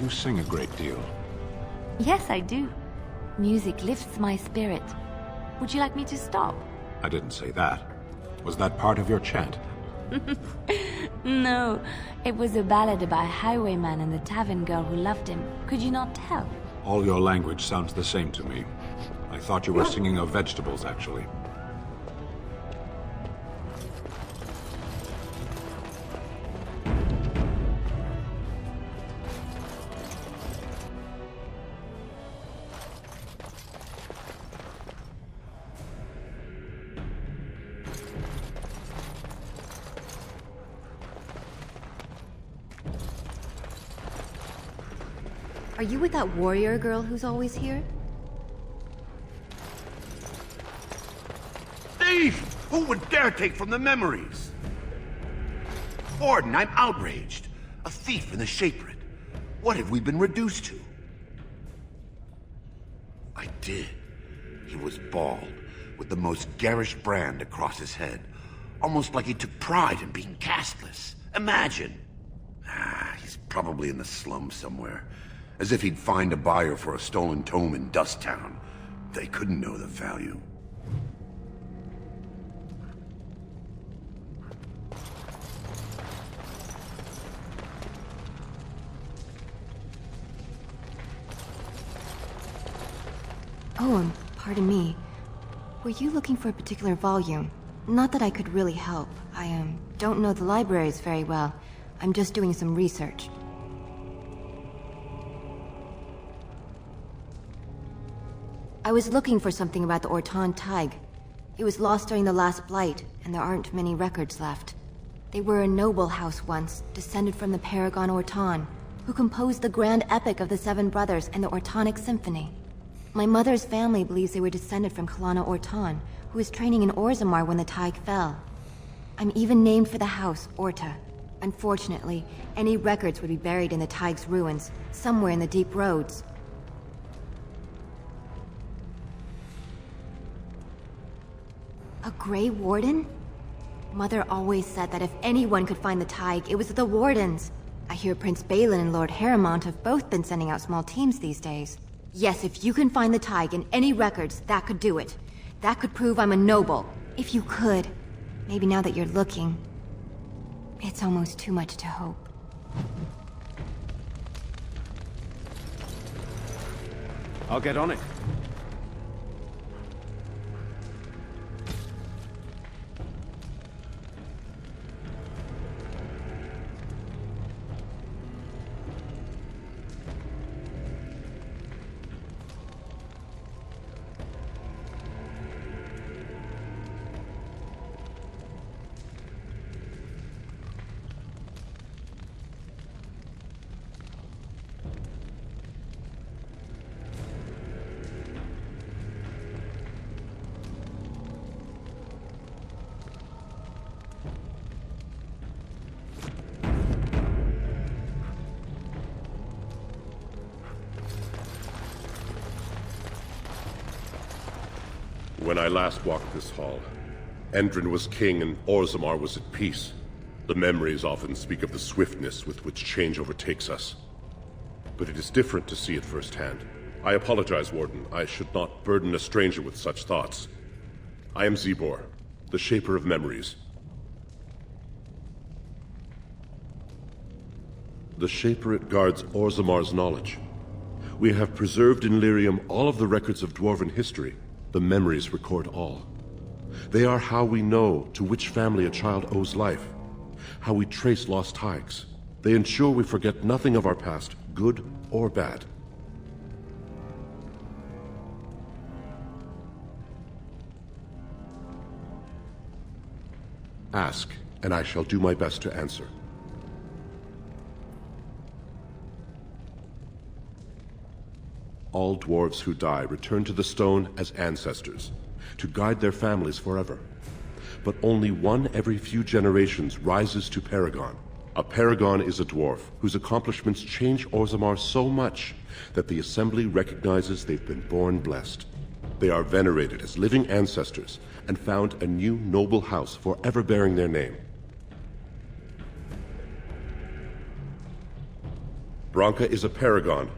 You sing a great deal. Yes, I do. Music lifts my spirit. Would you like me to stop? I didn't say that. Was that part of your chant? No, it was a ballad about a highwayman and the tavern girl who loved him. Could you not tell? All your language sounds the same to me. I thought you were singing of vegetables, actually. Are you with that warrior girl who's always here? Thief! Who would dare take from the memories? Warden, I'm outraged. A thief in the Shapered. What have we been reduced to? I did. He was bald, with the most garish brand across his head. Almost like he took pride in being castless. Imagine! He's probably in the slums somewhere. As if he'd find a buyer for a stolen tome in Dust Town. They couldn't know the value. Oh, pardon me. Were you looking for a particular volume? Not that I could really help. I don't know the libraries very well. I'm just doing some research. I was looking for something about the Orton Tig. It was lost during the last Blight, and there aren't many records left. They were a noble house once, descended from the Paragon Orton, who composed the grand epic of the Seven Brothers and the Ortonic Symphony. My mother's family believes they were descended from Kalana Orton, who was training in Orzammar when the Tig fell. I'm even named for the house, Orta. Unfortunately, any records would be buried in the Tig's ruins, somewhere in the deep roads. A Grey Warden? Mother always said that if anyone could find the Tig, it was the Wardens. I hear Prince Balin and Lord Harrimont have both been sending out small teams these days. Yes, if you can find the Tig in any records, that could do it. That could prove I'm a noble. If you could. Maybe now that you're looking. It's almost too much to hope. I'll get on it. When I last walked this hall, Endrin was king and Orzammar was at peace. The memories often speak of the swiftness with which change overtakes us. But it is different to see it firsthand. I apologize, Warden. I should not burden a stranger with such thoughts. I am Zebor, the Shaper of Memories. The Shaperate guards Orzammar's knowledge. We have preserved in Lyrium all of the records of Dwarven history. The memories record all. They are how we know to which family a child owes life, how we trace lost Tigs. They ensure we forget nothing of our past, good or bad. Ask, and I shall do my best to answer. All dwarves who die return to the stone as ancestors, to guide their families forever. But only one every few generations rises to Paragon. A Paragon is a dwarf whose accomplishments change Orzammar so much that the Assembly recognizes they've been born blessed. They are venerated as living ancestors and found a new noble house forever bearing their name. Branka is a paragon,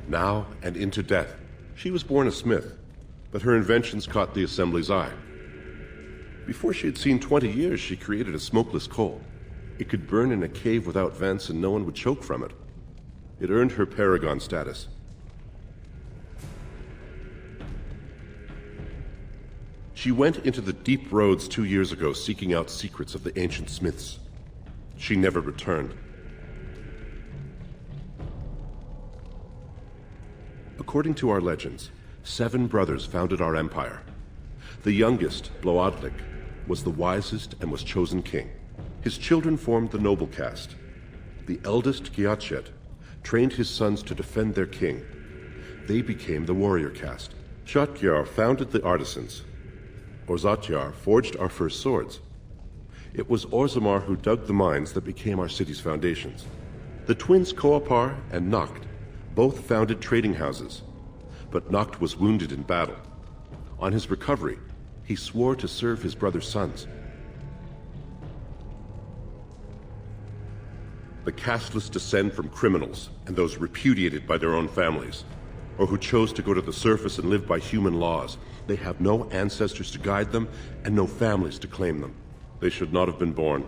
now and into death. She was born a smith, but her inventions caught the Assembly's eye. Before she had seen 20 years, she created a smokeless coal. It could burn in a cave without vents and no one would choke from it. It earned her paragon status. She went into the deep roads 2 years ago seeking out secrets of the ancient smiths. She never returned. According to our legends, 7 brothers founded our empire. The youngest, Bloadlik, was the wisest and was chosen king. His children formed the noble caste. The eldest, Giachet, trained his sons to defend their king. They became the warrior caste. Shatgyar founded the artisans. Orzatyar forged our first swords. It was Orzammar who dug the mines that became our city's foundations. The twins Koapar and Nacht both founded trading houses, but Nacht was wounded in battle. On his recovery, he swore to serve his brother's sons. The casteless descend from criminals and those repudiated by their own families, or who chose to go to the surface and live by human laws. They have no ancestors to guide them and no families to claim them. They should not have been born.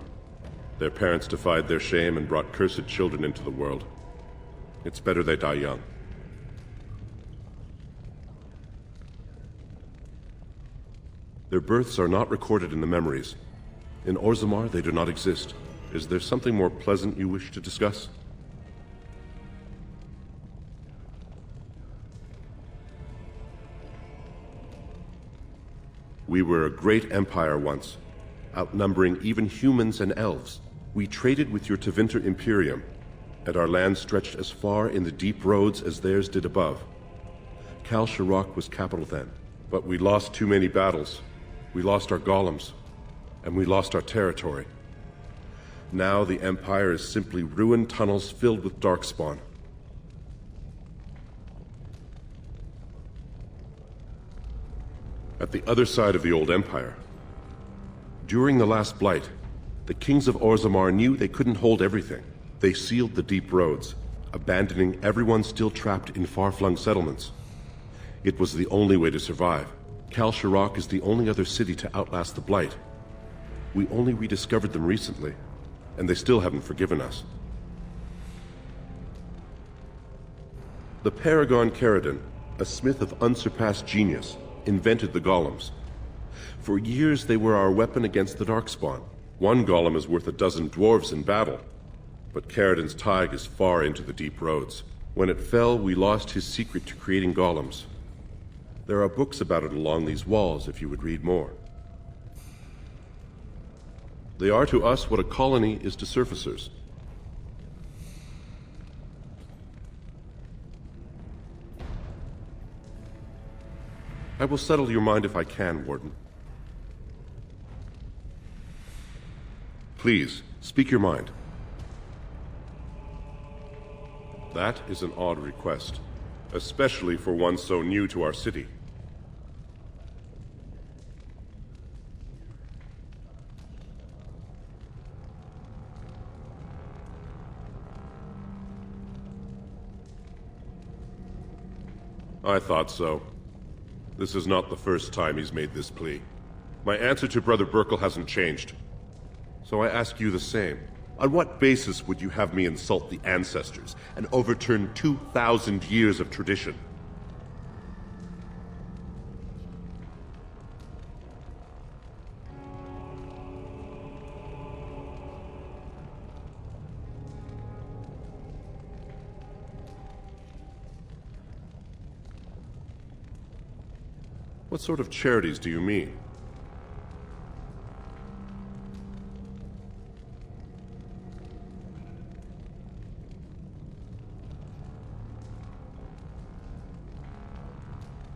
Their parents defied their shame and brought cursed children into the world. It's better they die young. Their births are not recorded in the memories. In Orzammar, they do not exist. Is there something more pleasant you wish to discuss? We were a great empire once, outnumbering even humans and elves. We traded with your Tevinter Imperium, and our land stretched as far in the deep roads as theirs did above. Kal Sharok was capital then, but we lost too many battles. We lost our golems, and we lost our territory. Now the Empire is simply ruined tunnels filled with darkspawn. At the other side of the old Empire, during the last Blight, the kings of Orzammar knew they couldn't hold everything. They sealed the deep roads, abandoning everyone still trapped in far-flung settlements. It was the only way to survive. Kal Sharok is the only other city to outlast the Blight. We only rediscovered them recently, and they still haven't forgiven us. The Paragon Caridin, a smith of unsurpassed genius, invented the golems. For years they were our weapon against the Darkspawn. One golem is worth 12 dwarves in battle, but Caridin's Tig is far into the deep roads. When it fell, we lost his secret to creating golems. There are books about it along these walls if you would read more. They are to us what a colony is to surfacers. I will settle your mind if I can, Warden. Please, speak your mind. That is an odd request, especially for one so new to our city. I thought so. This is not the first time he's made this plea. My answer to Brother Burkle hasn't changed. So I ask you the same. On what basis would you have me insult the ancestors and overturn 2,000 years of tradition? What sort of charities do you mean?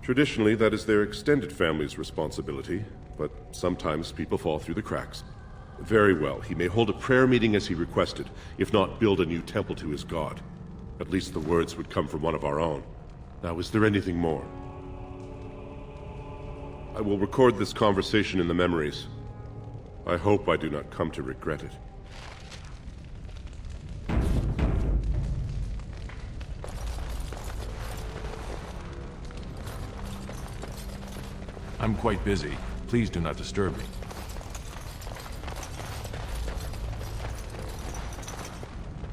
Traditionally, that is their extended family's responsibility, but sometimes people fall through the cracks. Very well, he may hold a prayer meeting as he requested, if not build a new temple to his god. At least the words would come from one of our own. Now, is there anything more? I will record this conversation in the memories. I hope I do not come to regret it. I'm quite busy. Please do not disturb me.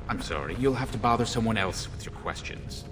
I'm sorry, you'll have to bother someone else with your questions.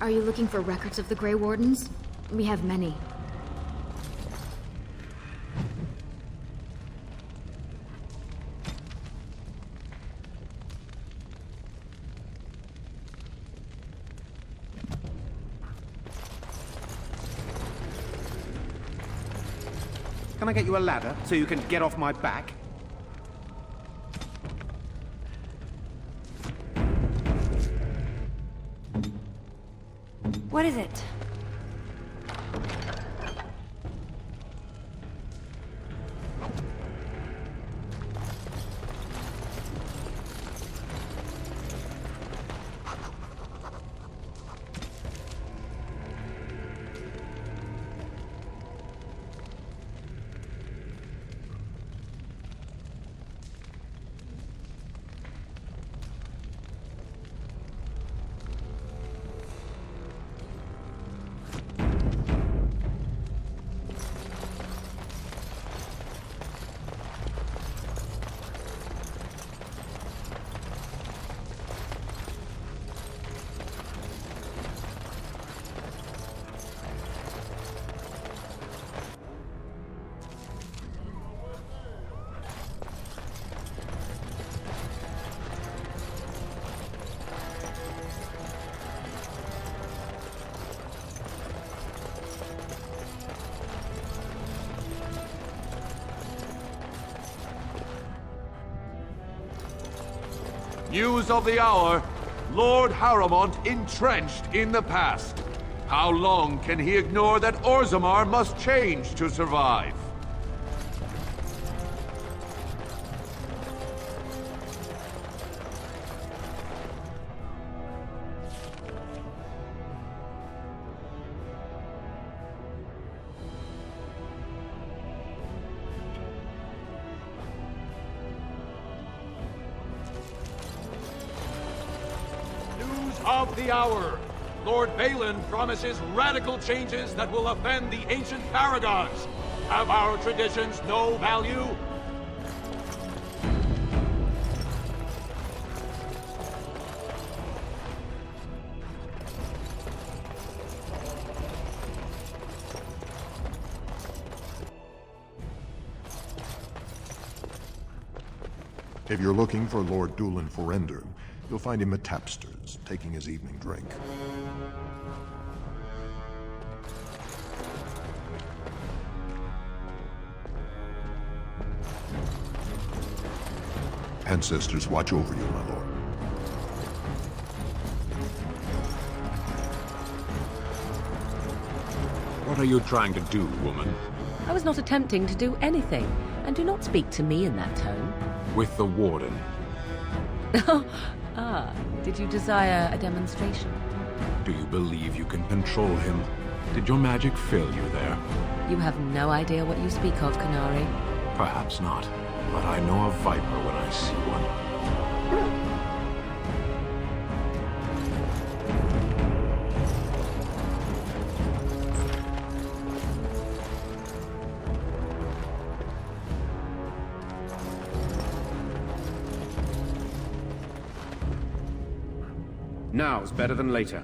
Are you looking for records of the Grey Wardens? We have many. Can I get you a ladder so you can get off my back? What is it? News of the hour. Lord Haramont entrenched in the past. How long can he ignore that Orzammar must change to survive? Of the hour. Lord Balin promises radical changes that will offend the ancient paragons. Have our traditions no value? If you're looking for Lord Dulin Forender, you'll find him at Tapster's, taking his evening drink. Ancestors watch over you, my lord. What are you trying to do, woman? I was not attempting to do anything, and do not speak to me in that tone. With the Warden. Ah, did you desire a demonstration? Do you believe you can control him? Did your magic fail you there? You have no idea what you speak of, Canary. Perhaps not, but I know a viper when I see one. Now's better than later.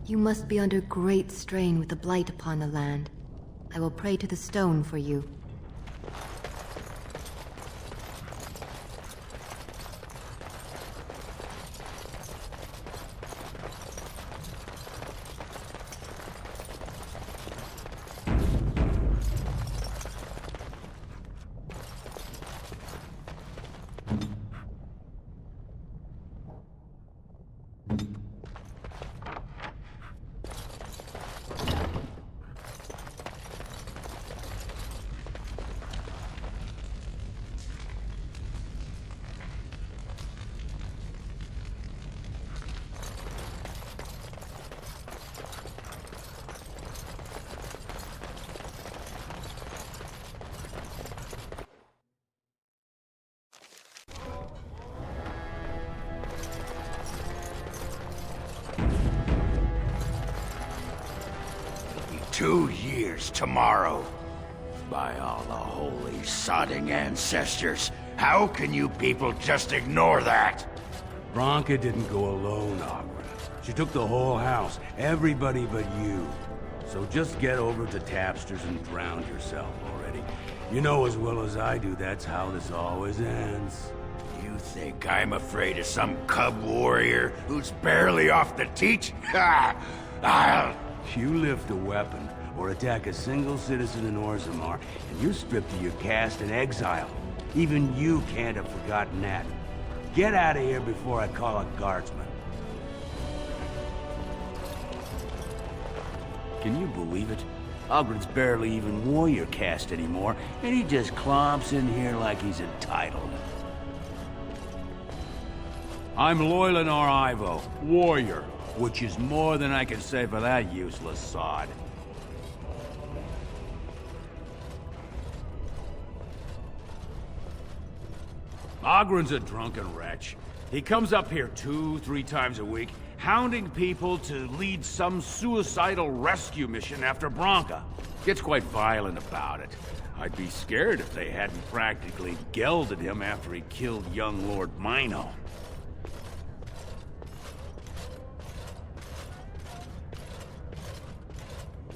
You must be under great strain with the blight upon the land. I will pray to the stone for you. "2 years tomorrow. By all the holy sodding ancestors, how can you people just ignore that?" Branka didn't go alone, Agra. She took the whole house, everybody but you. So just get over to Tapster's and drown yourself already. You know as well as I do that's how this always ends. You think I'm afraid of some cub warrior who's barely off the teat? Ha! You lift a weapon or attack a single citizen in Orzammar, and you're stripped of your caste and exile. Even you can't have forgotten that. Get out of here before I call a guardsman. Can you believe it? Ogren's barely even warrior caste anymore, and he just clomps in here like he's entitled. I'm Loylanar Ivo, warrior. which is more than I can say for that useless sod. Ogren's a drunken wretch. He comes up here 2-3 times a week, hounding people to lead some suicidal rescue mission after Branka. Gets quite violent about it. I'd be scared if they hadn't practically gelded him after he killed young Lord Mino.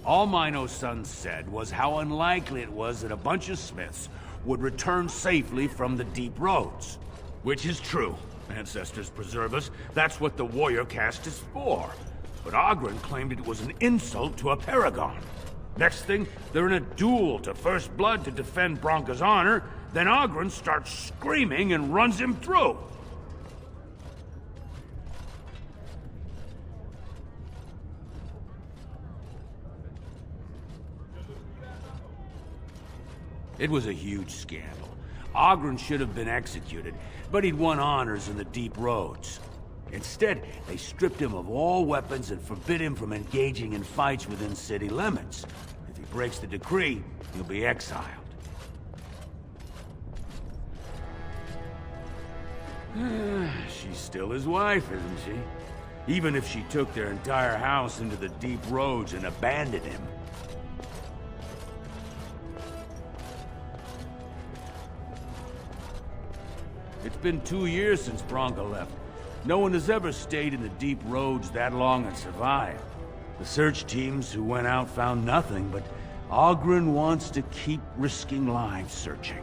All Mino's son said was how unlikely it was that a bunch of Smiths would return safely from the deep roads. Which is true. Ancestors preserve us. That's what the warrior caste is for. But Ogren claimed it was an insult to a paragon. Next thing, they're in a duel to first blood to defend Branka's honor. Then Ogren starts screaming and runs him through. It was a huge scandal. Ogren should have been executed, but he'd won honors in the deep roads. Instead, they stripped him of all weapons and forbid him from engaging in fights within city limits. If he breaks the decree, he'll be exiled. She's still his wife, isn't she? Even if she took their entire house into the deep roads and abandoned him. It's been 2 years since Branka left. No one has ever stayed in the deep roads that long and survived. The search teams who went out found nothing, but Ogren wants to keep risking lives searching.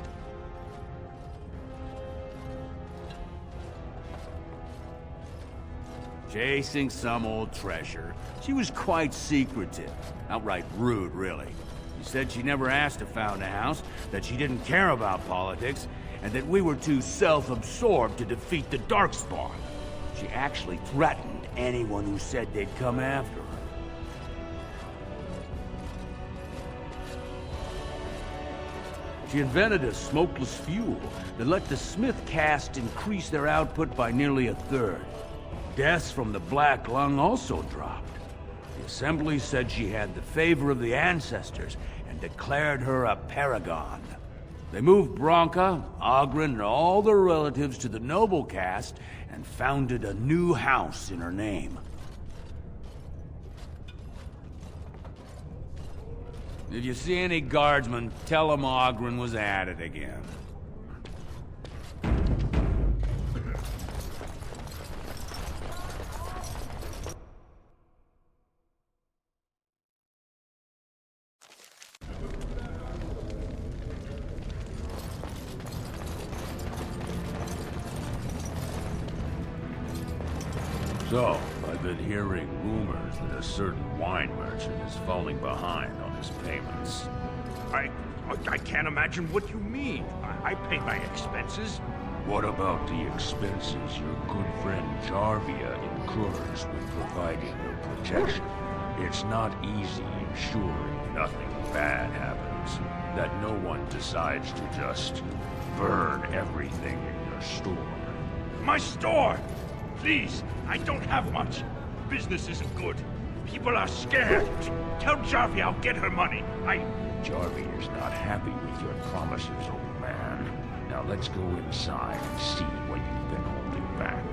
Chasing some old treasure. She was quite secretive. Outright rude, really. She said she never asked to found a house, that she didn't care about politics, and that we were too self-absorbed to defeat the Darkspawn. She actually threatened anyone who said they'd come after her. She invented a smokeless fuel that let the Smith caste increase their output by nearly 1/3. Deaths from the Black Lung also dropped. The Assembly said she had the favor of the ancestors and declared her a paragon. They moved Branka, Ogren, and all their relatives to the noble caste and founded a new house in her name. If you see any guardsmen, tell them Ogren was at it again. So, I've been hearing rumors that a certain wine merchant is falling behind on his payments. I can't imagine what you mean. I pay my expenses. What about the expenses your good friend Jarvia incurs when providing your protection? It's not easy ensuring nothing bad happens, that no one decides to just burn everything in your store. My store! Please, I don't have much. Business isn't good. People are scared. Tell Jarvia I'll get her money. Jarvia is not happy with your promises, old man. Now let's go inside and see what you've been holding back.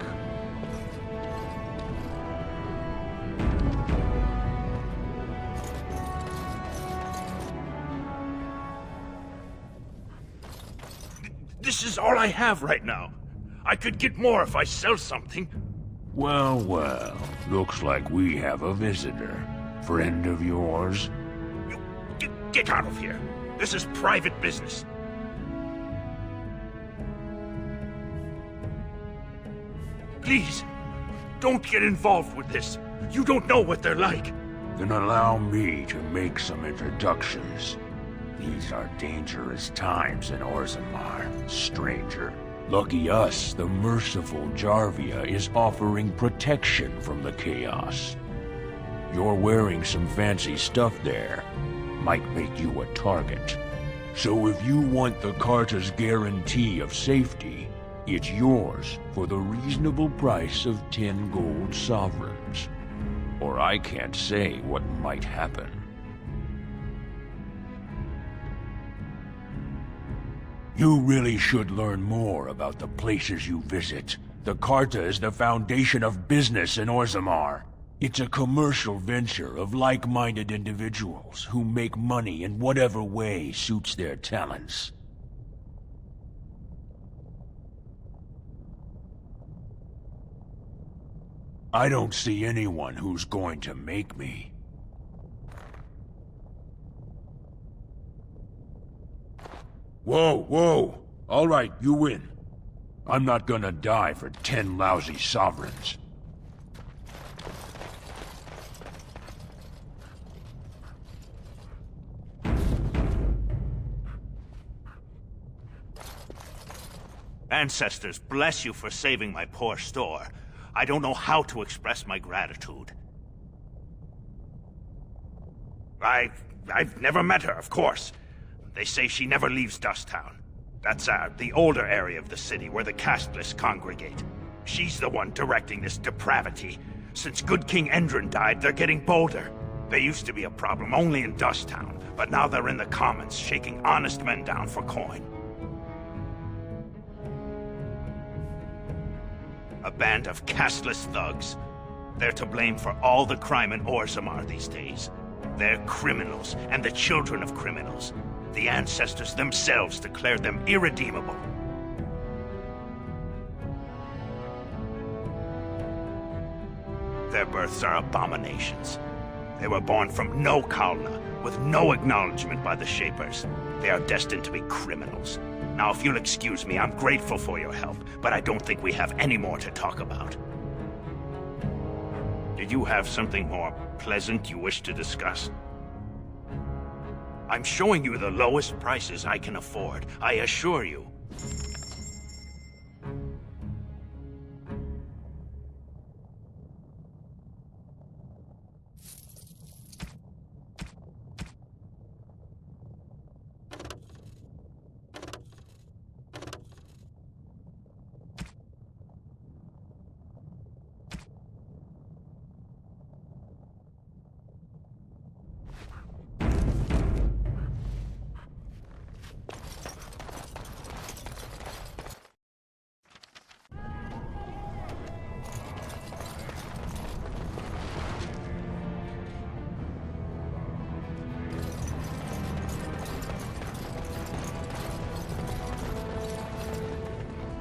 This is all I have right now. I could get more if I sell something. Well, well. Looks like we have a visitor. Friend of yours? Get out of here. This is private business. Please, don't get involved with this. You don't know what they're like. Then allow me to make some introductions. These are dangerous times in Orzammar, stranger. Lucky us, the merciful Jarvia is offering protection from the chaos. You're wearing some fancy stuff there. Might make you a target. So if you want the Carta's guarantee of safety, it's yours for the reasonable price of 10 gold sovereigns. or I can't say what might happen. You really should learn more about the places you visit. The Carta is the foundation of business in Orzammar. It's a commercial venture of like-minded individuals who make money in whatever way suits their talents. I don't see anyone who's going to make me. Whoa! All right, you win. I'm not gonna die for 10 lousy sovereigns. Ancestors, bless you for saving my poor store. I don't know how to express my gratitude. I've never met her, of course. They say she never leaves Dusttown. That's the older area of the city where the casteless congregate. She's the one directing this depravity. Since good King Endron died, they're getting bolder. They used to be a problem only in Dusttown, but now they're in the commons, shaking honest men down for coin. A band of casteless thugs. They're to blame for all the crime in Orzammar these days. They're criminals, and the children of criminals. The ancestors themselves declared them irredeemable. Their births are abominations. They were born from no Kalna, with no acknowledgement by the Shapers. They are destined to be criminals. Now, if you'll excuse me, I'm grateful for your help, but I don't think we have any more to talk about. Did you have something more pleasant you wish to discuss? I'm showing you the lowest prices I can afford, I assure you.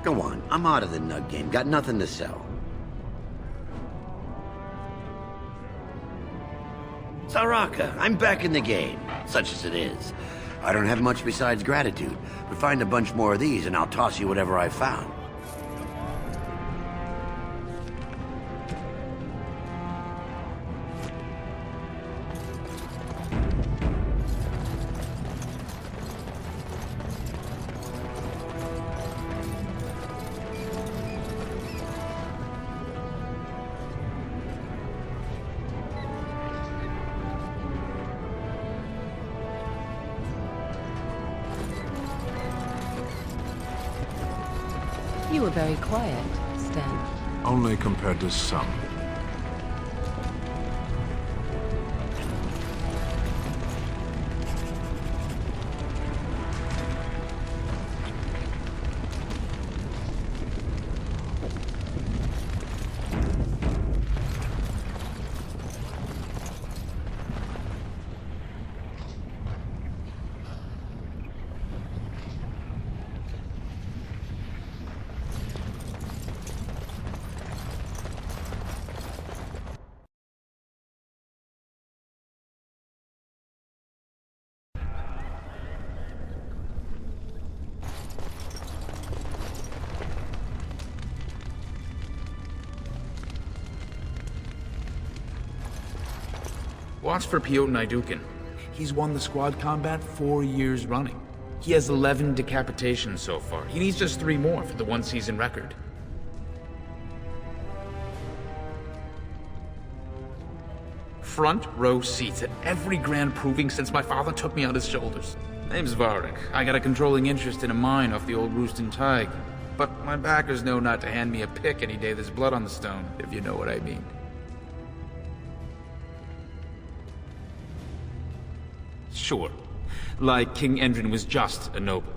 Go on, I'm out of the nug game. Got nothing to sell. Saraka, I'm back in the game, such as it is. I don't have much besides gratitude, but find a bunch more of these and I'll toss you whatever I found. You were very quiet, Sten. Only compared to some. Watch for Piotr Naidukin. He's won the squad combat 4 years running. He has 11 decapitations so far. He needs just 3 more for the one-season record. Front row seats at every grand proving since my father took me on his shoulders. Name's Varric. I got a controlling interest in a mine off the old Roostin Tig. But my backers know not to hand me a pick any day there's blood on the stone, if you know what I mean. Sure. Like King Endrin was just a noble.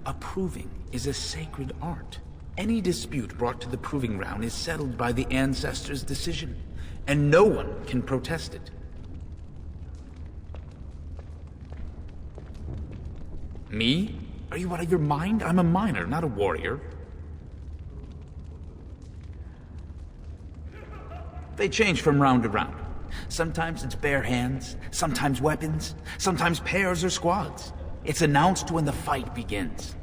A proving is a sacred art. Any dispute brought to the proving ground is settled by the ancestors' decision, and no one can protest it. Me? Are you out of your mind? I'm a miner, not a warrior. They change from round to round. Sometimes it's bare hands, sometimes weapons, sometimes pairs or squads. It's announced when the fight begins.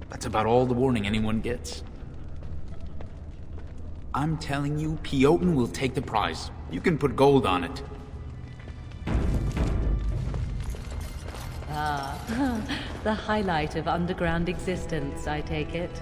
That's about all the warning anyone gets. I'm telling you, Piotr will take the prize. You can put gold on it. Ah, the highlight of underground existence, I take it.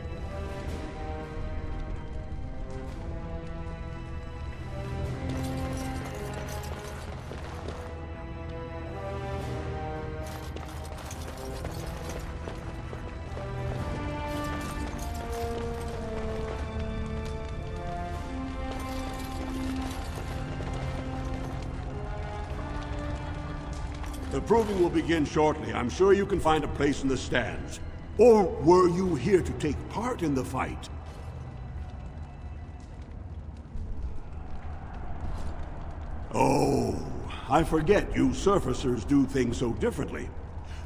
The proving will begin shortly. I'm sure you can find a place in the stands. Or were you here to take part in the fight? Oh, I forget you surfacers do things so differently.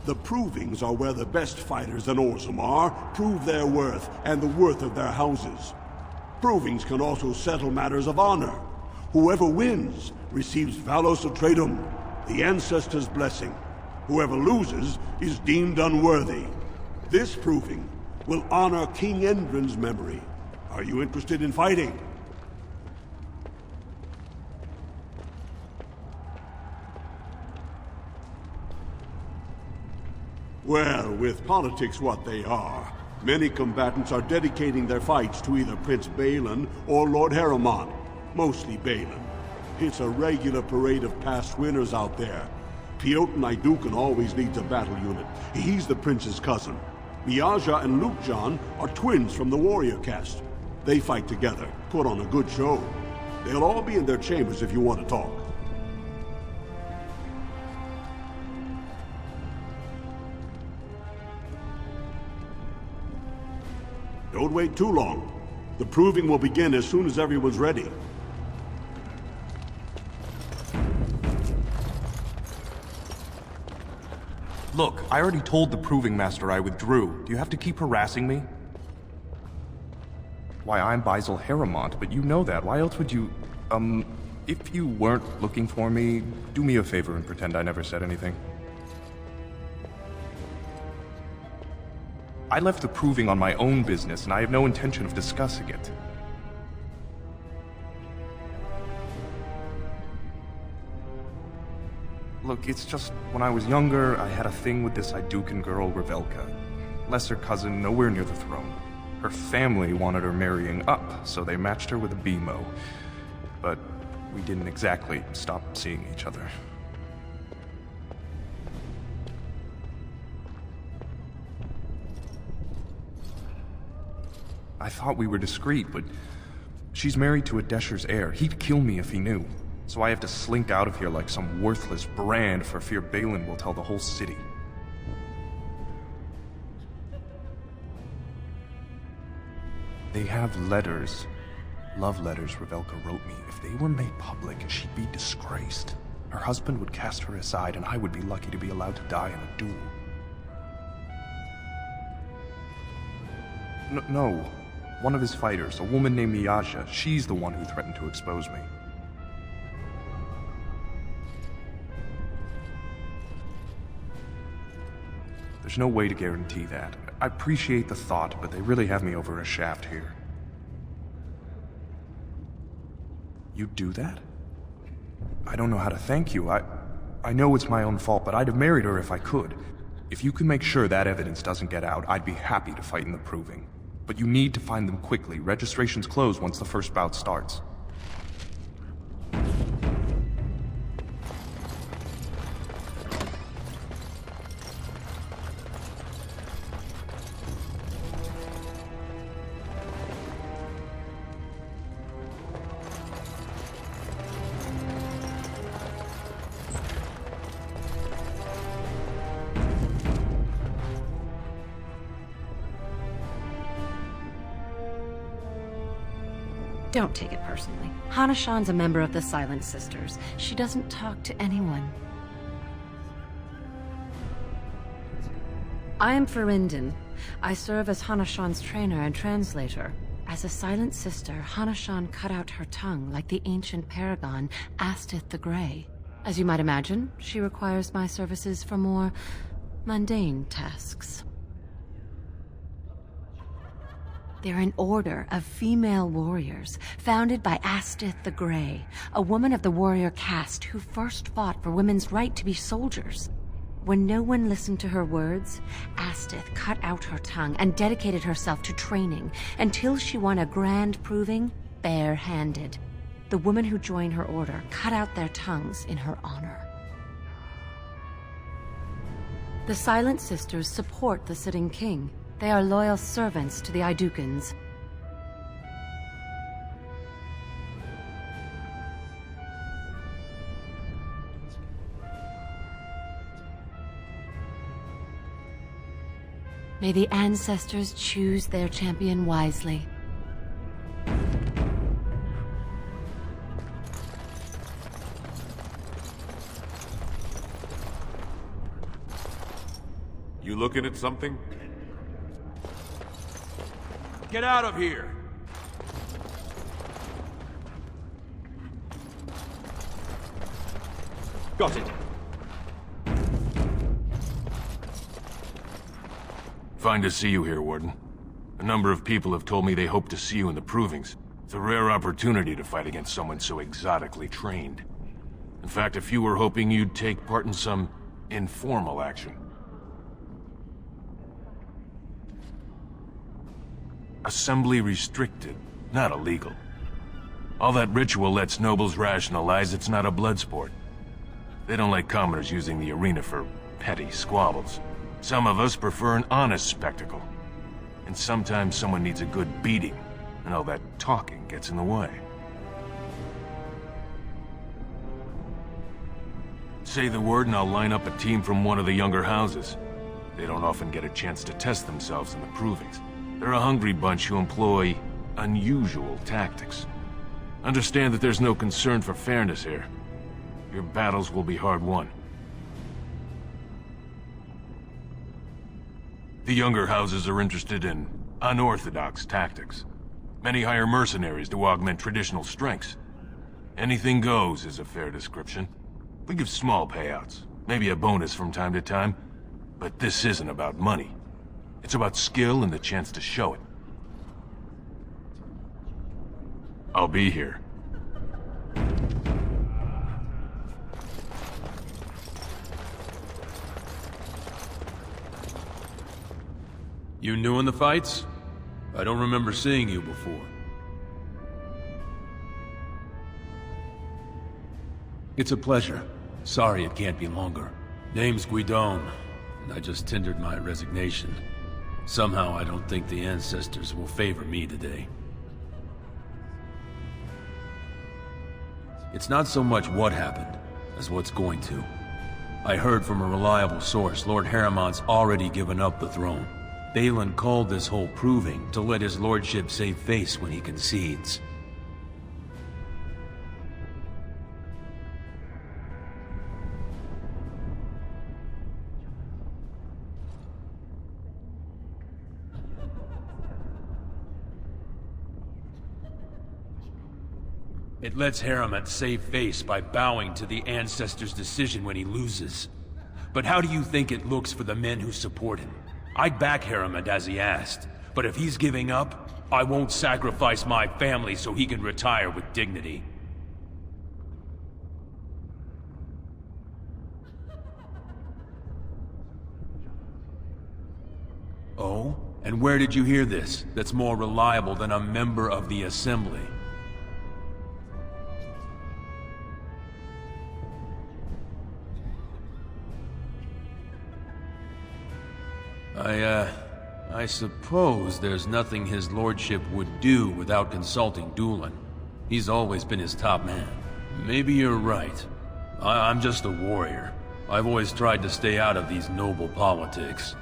The provings are where the best fighters in Orzammar prove their worth and the worth of their houses. Provings can also settle matters of honor. Whoever wins receives Valos Atreidum, the ancestors' blessing. Whoever loses is deemed unworthy. This proving will honor King Endrin's memory. Are you interested in fighting? Well, with politics what they are, many combatants are dedicating their fights to either Prince Balin or Lord Heremont, mostly Balin. It's a regular parade of past winners out there. Piotr Naidukan always leads a battle unit. He's the prince's cousin. Miaja and Lukjan are twins from the warrior caste. They fight together, put on a good show. They'll all be in their chambers if you want to talk. Don't wait too long. The proving will begin as soon as everyone's ready. Look, I already told the Proving Master I withdrew. Do you have to keep harassing me? Why, I'm Basil Heremont, but you know that. Why else would you... if you weren't looking for me, do me a favor and pretend I never said anything. I left the Proving on my own business, and I have no intention of discussing it. Look, it's just, when I was younger, I had a thing with this Idukan girl, Revelka. Lesser cousin, nowhere near the throne. Her family wanted her marrying up, so they matched her with a BMO. But we didn't exactly stop seeing each other. I thought we were discreet, but she's married to a Desher's heir. He'd kill me if he knew. So I have to slink out of here like some worthless brand for fear Balin will tell the whole city. They have letters. Love letters Revelka wrote me. If they were made public, she'd be disgraced. Her husband would cast her aside, and I would be lucky to be allowed to die in a duel. No. One of his fighters, a woman named Miaja, she's the one who threatened to expose me. There's no way to guarantee that. I appreciate the thought, but they really have me over a shaft here. You'd do that? I don't know how to thank you. I know it's my own fault, but I'd have married her if I could. If you can make sure that evidence doesn't get out, I'd be happy to fight in the Proving. But you need to find them quickly. Registrations close once the first bout starts. Don't take it personally. Hana-shan's a member of the Silent Sisters. She doesn't talk to anyone. I am Ferinden. I serve as Hana-shan's trainer and translator. As a Silent Sister, Hana-shan cut out her tongue like the ancient paragon, Astith the Grey. As you might imagine, she requires my services for more mundane tasks. They're an order of female warriors, founded by Astith the Grey, a woman of the warrior caste who first fought for women's right to be soldiers. When no one listened to her words, Astith cut out her tongue and dedicated herself to training until she won a grand proving bare-handed. The women who joined her order cut out their tongues in her honor. The Silent Sisters support the sitting king. They are loyal servants to the Aedukans. May the ancestors choose their champion wisely. You looking at something? Get out of here! Got it. Fine to see you here, Warden. A number of people have told me they hope to see you in the Provings. It's a rare opportunity to fight against someone so exotically trained. In fact, a few were hoping you'd take part in some informal action. Assembly restricted, not illegal. All that ritual lets nobles rationalize it's not a blood sport. They don't like commoners using the arena for petty squabbles. Some of us prefer an honest spectacle. And sometimes someone needs a good beating, and all that talking gets in the way. Say the word and I'll line up a team from one of the younger houses. They don't often get a chance to test themselves in the Provings. They're a hungry bunch who employ unusual tactics. Understand that there's no concern for fairness here. Your battles will be hard won. The younger houses are interested in unorthodox tactics. Many hire mercenaries to augment traditional strengths. Anything goes is a fair description. We give small payouts, maybe a bonus from time to time, but this isn't about money. It's about skill and the chance to show it. I'll be here. You new in the fights? I don't remember seeing you before. It's a pleasure. Sorry it can't be longer. Name's Guidon, and I just tendered my resignation. Somehow I don't think the ancestors will favor me today. It's not so much what happened, as what's going to. I heard from a reliable source Lord Harriman's already given up the throne. Balin called this whole proving to let his lordship save face when he concedes. It lets Harriman save face by bowing to the ancestors' decision when he loses. But how do you think it looks for the men who support him? I'd back Harriman as he asked, but if he's giving up, I won't sacrifice my family so he can retire with dignity. Oh? And where did you hear this that's more reliable than a member of the Assembly? I suppose there's nothing his lordship would do without consulting Dulin. He's always been his top man. Maybe you're right. I'm just a warrior. I've always tried to stay out of these noble politics.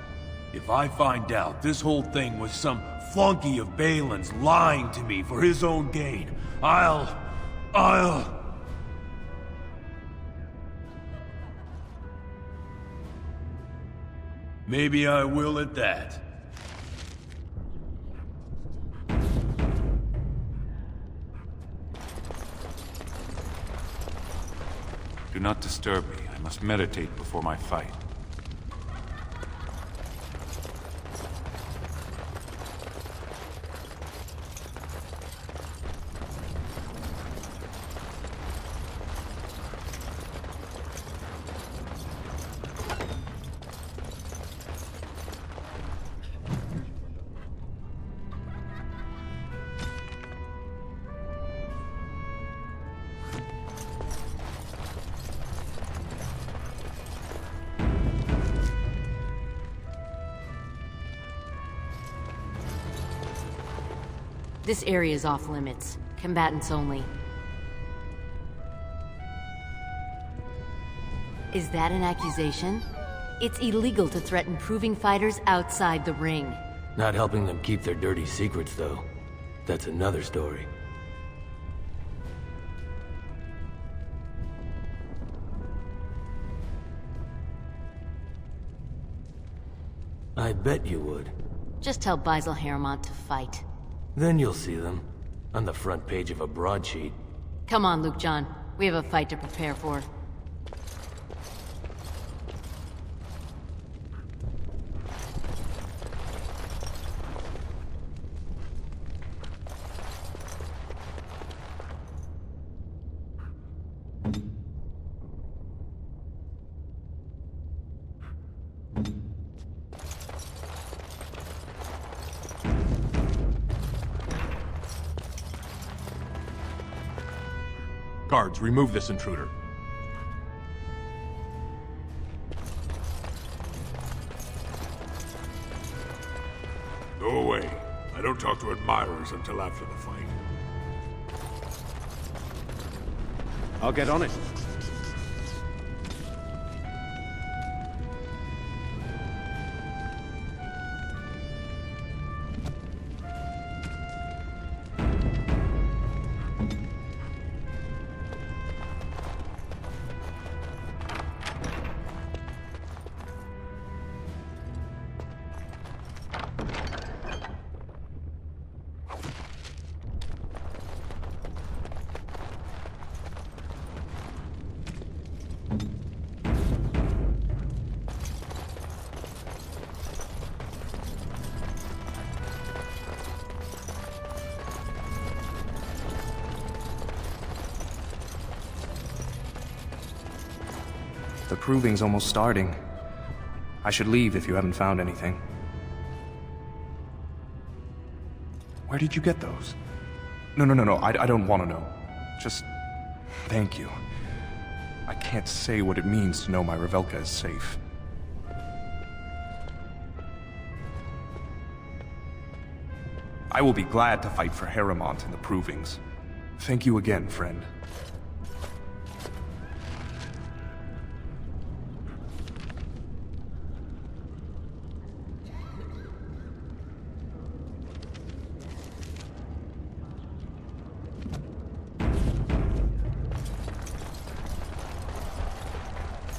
If I find out this whole thing was some flunky of Balin's lying to me for his own gain, I'll... Maybe I will at that. Do not disturb me. I must meditate before my fight. This area is off limits. Combatants only. Is that an accusation? It's illegal to threaten proving fighters outside the ring. Not helping them keep their dirty secrets, though. That's another story. I bet you would. Just tell Basil Haremont to fight. Then you'll see them. On the front page of a broadsheet. Come on, Luke John. We have a fight to prepare for. Guards, remove this intruder. Go away. I don't talk to admirers until after the fight. I'll get on it. The proving's almost starting. I should leave if you haven't found anything. Where did you get those? No, I don't want to know. Just... thank you. I can't say what it means to know my Revelka is safe. I will be glad to fight for Haremont in the provings. Thank you again, friend.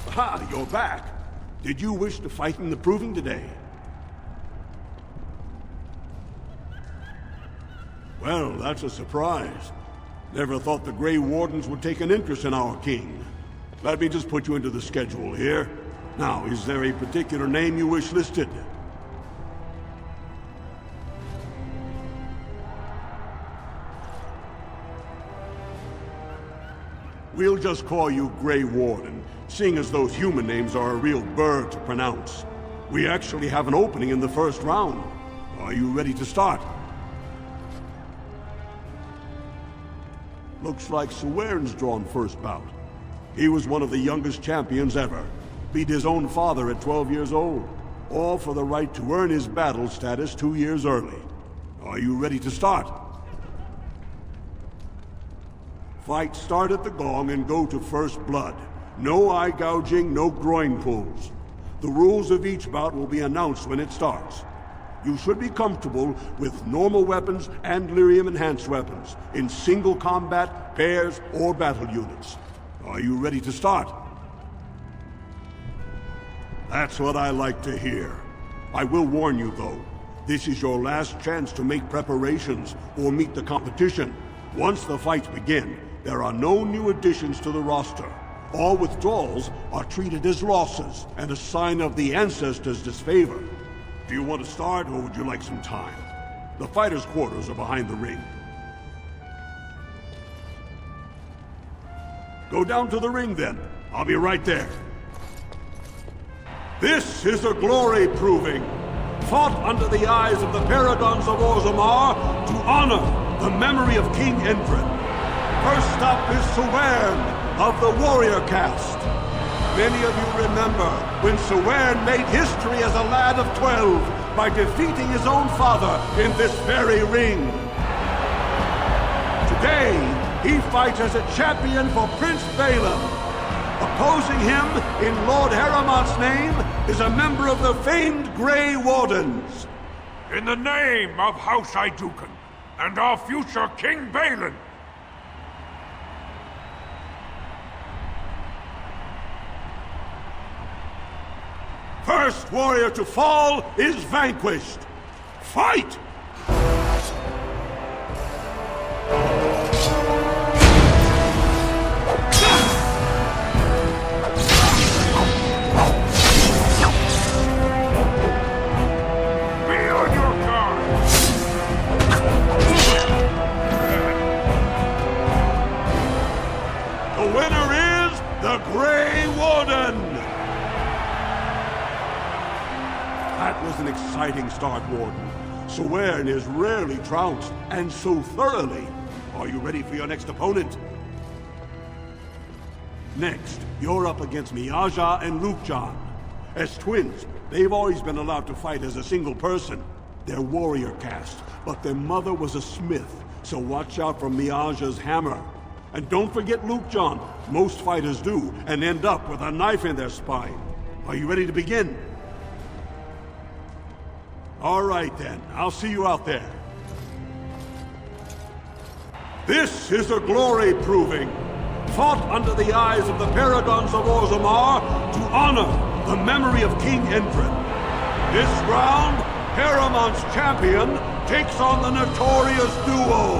Ha! You're back! Did you wish to fight in the proving today? Well, that's a surprise. Never thought the Grey Wardens would take an interest in our king. Let me just put you into the schedule here. Now, is there a particular name you wish listed? We'll just call you Grey Warden, seeing as those human names are a real burr to pronounce. We actually have an opening in the first round. Are you ready to start? Looks like Suern's drawn first bout. He was one of the youngest champions ever. Beat his own father at 12 years old. All for the right to earn his battle status 2 years early. Are you ready to start? Fight start at the gong and go to first blood. No eye gouging, no groin pulls. The rules of each bout will be announced when it starts. You should be comfortable with normal weapons and lyrium-enhanced weapons, in single combat, pairs, or battle units. Are you ready to start? That's what I like to hear. I will warn you, though. This is your last chance to make preparations or meet the competition. Once the fights begin, there are no new additions to the roster. All withdrawals are treated as losses and a sign of the ancestors' disfavor. Do you want to start, or would you like some time? The fighters' quarters are behind the ring. Go down to the ring, then. I'll be right there. This is a glory proving, fought under the eyes of the Paragons of Orzammar to honor the memory of King Endrin. First up is Siwern of the Warrior Caste. Many of you remember when Siwern made history as a lad of 12 by defeating his own father in this very ring. Today, he fights as a champion for Prince Balin. Opposing him, in Lord Haramont's name, is a member of the famed Grey Wardens. In the name of House Iduken and our future King Balin, first warrior to fall is vanquished. Fight! be on your guard! The winner is the Grey Warden! That was an exciting start, Warden. Siwern is rarely trounced, and so thoroughly. Are you ready for your next opponent? Next, you're up against Miaja and Lukjan. As twins, they've always been allowed to fight as a single person. They're warrior caste, but their mother was a smith, so watch out for Miaja's hammer. And don't forget Lukjan. Most fighters do, and end up with a knife in their spine. Are you ready to begin? All right, then. I'll see you out there. This is a glory proving, fought under the eyes of the Paragons of Orzammar to honor the memory of King Endrin. This round, Haramont's champion takes on the notorious duo,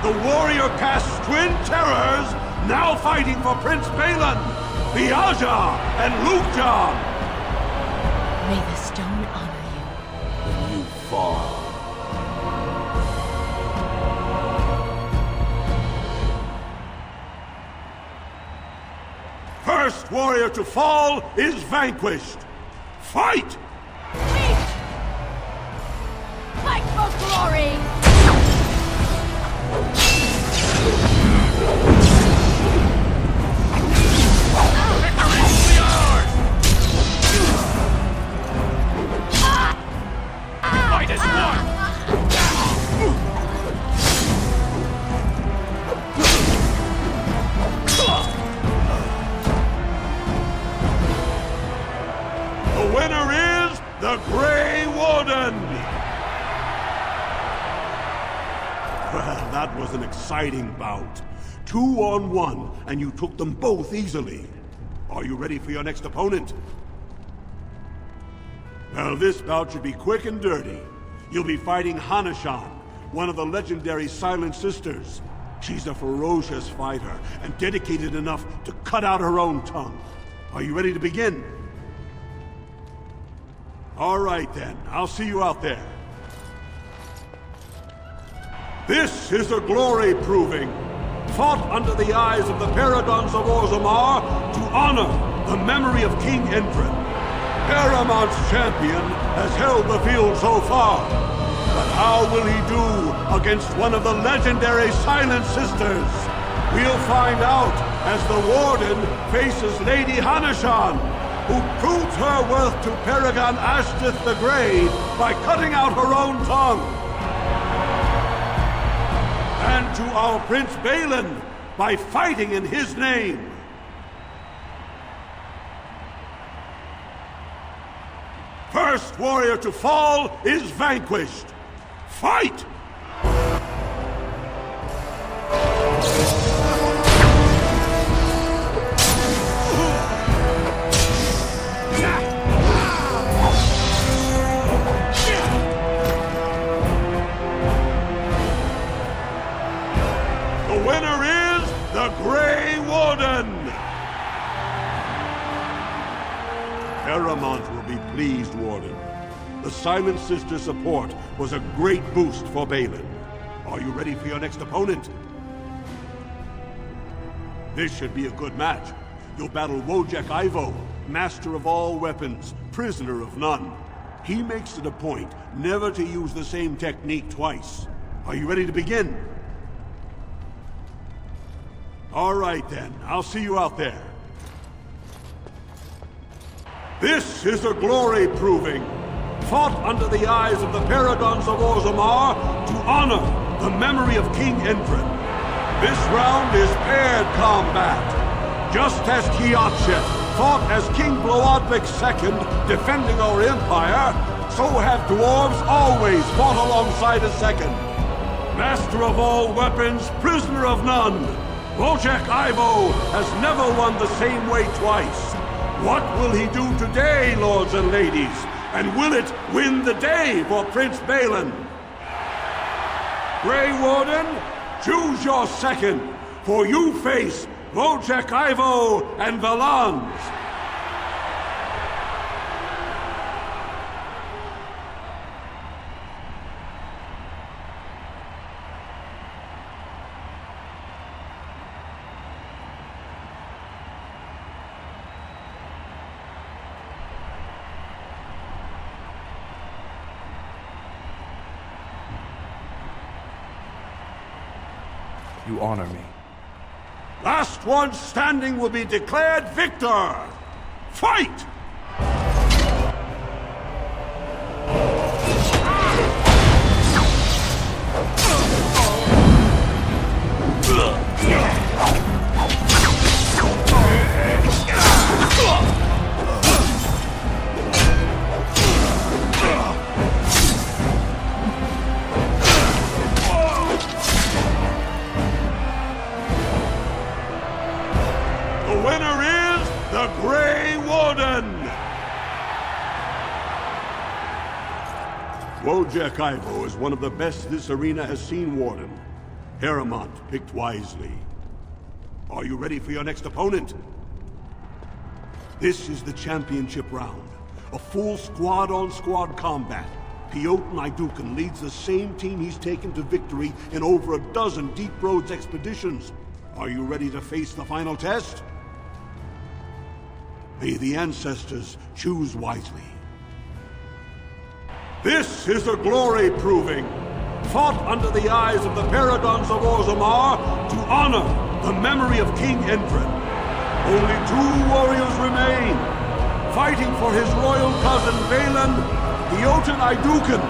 the warrior caste twin terrors, now fighting for Prince Balin, Miaja and Lukjan. May the stone honor you when you fall. First warrior to fall is vanquished. Fight! Fight for glory! Fight as one! The winner is the Grey Warden! Well, that was an exciting bout. 2-on-1, and you took them both easily. Are you ready for your next opponent? Well, this bout should be quick and dirty. You'll be fighting Hanashan, one of the legendary Silent Sisters. She's a ferocious fighter, and dedicated enough to cut out her own tongue. Are you ready to begin? All right, then. I'll see you out there. This is a glory proving, fought under the eyes of the Paragons of Orzammar to honor the memory of King Endrin. Haramont's champion has held the field so far, but how will he do against one of the legendary Silent Sisters? We'll find out as the Warden faces Lady Hanashan, who proves her worth to Paragon Ashtith the Grey by cutting out her own tongue. And to our Prince Balin by fighting in his name. First warrior to fall is vanquished. Fight! The winner is the Grey Warden! Paramount will be pleased, Warden. The Silent Sister support was a great boost for Balin. Are you ready for your next opponent? This should be a good match. You'll battle Wojek Ivo, master of all weapons, prisoner of none. He makes it a point never to use the same technique twice. Are you ready to begin? All right then, I'll see you out there. This is a glory proving, fought under the eyes of the Paragons of Orzammar to honor the memory of King Endrin. This round is paired combat. Just as Kiakshet fought as King Bloodwick II defending our empire, so have dwarves always fought alongside a second. Master of all weapons, prisoner of none, Wojek Ivo has never won the same way twice. What will he do today, lords and ladies? And will it win the day for Prince Balin? Grey Warden, choose your second, for you face Wojek Ivo and Valance. You honor me. Last one standing will be declared victor. Fight! The winner is the Grey Warden! Wojek Ivo is one of the best this arena has seen, Warden. Paramount picked wisely. Are you ready for your next opponent? This is the championship round. A full squad-on-squad combat. Piotr Naidukan leads the same team he's taken to victory in over a dozen Deep Roads expeditions. Are you ready to face the final test? May the ancestors choose wisely. This is a glory proving, fought under the eyes of the Paragons of Orzammar to honor the memory of King Endrin. Only 2 warriors remain. Fighting for his royal cousin Balin, Piotr Naidukan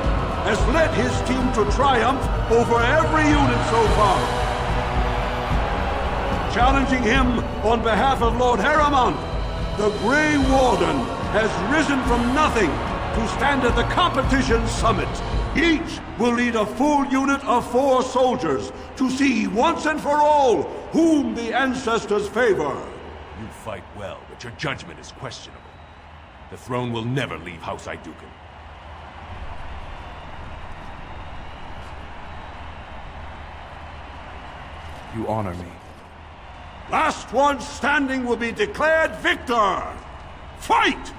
has led his team to triumph over every unit so far. Challenging him on behalf of Lord Harriman, the Grey Warden has risen from nothing to stand at the competition summit. Each will lead a full unit of 4 soldiers to see once and for all whom the ancestors favor. You fight well, but your judgment is questionable. The throne will never leave House Naidukan. You honor me. Last one standing will be declared victor. Fight!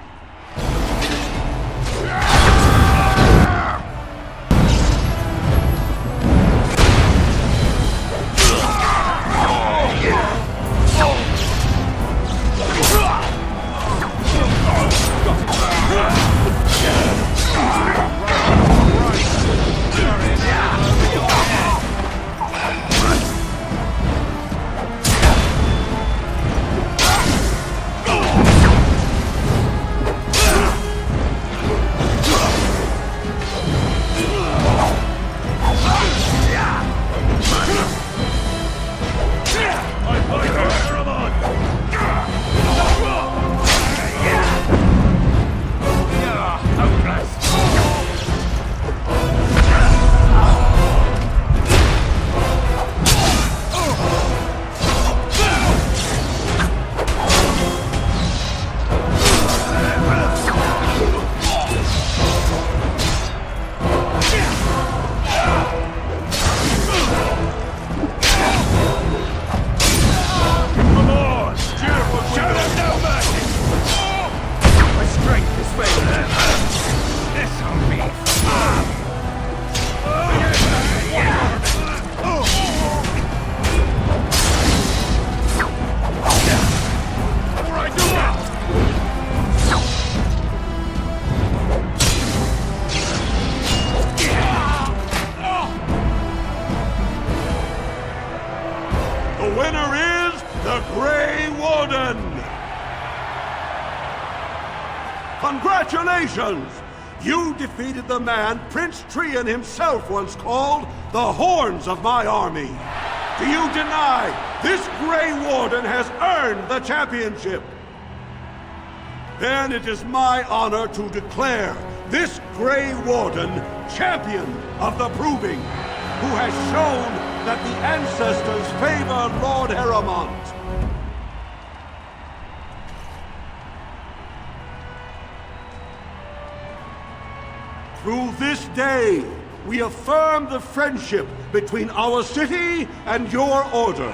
way then! This'll be fun! The winner is the Grey Warden! Congratulations! You defeated the man Prince Trian himself once called the Horns of my army. Do you deny this Grey Warden has earned the championship? Then it is my honor to declare this Grey Warden champion of the Proving, who has shown that the ancestors favor Lord Heremont. Through this day, we affirm the friendship between our city and your order.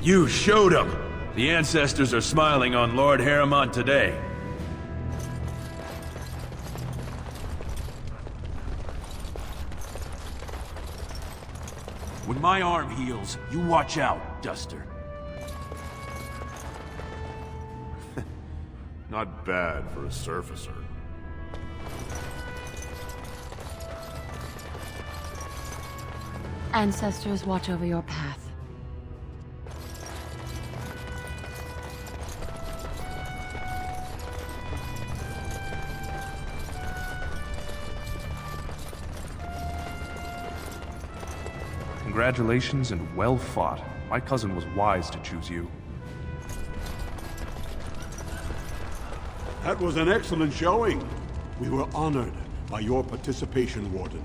You showed them. The ancestors are smiling on Lord Heremont today. When my arm heals, you watch out, Duster. Not bad for a surfacer. Ancestors, watch over your path. Congratulations and well fought. My cousin was wise to choose you. That was an excellent showing. We were honored by your participation, Warden.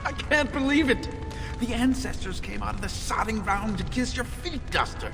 I can't believe it! The ancestors came out of the sodding ground to kiss your feet, Duster.